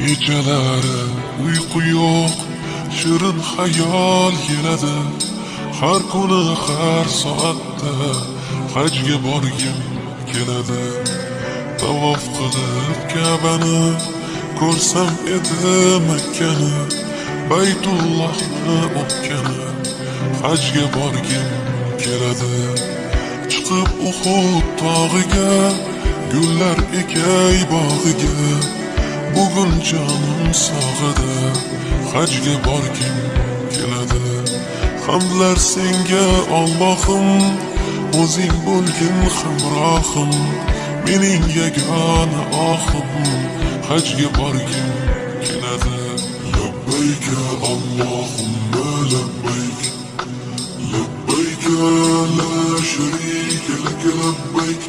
Kechalari uyqu yo'q, shirin xayol keladi. Har kuni har soatda hajga borgim keladi. Tavof qilib Ka'bani ko'rsam edi Makkani, Baytullohni o'pkani, hajga borgim keladi. Chiqib Uhud tog'iga, gullar ekay bog'iga, bugun jonim sog'ida, hajga borgim keladi. Hamdlar senga Allohim, o'zing bo'lgin hamrohim, mening yagona ohim, hajga borgim keladi. Labbayk Allohumma labbayk, labbayk la sharika lak labbayk.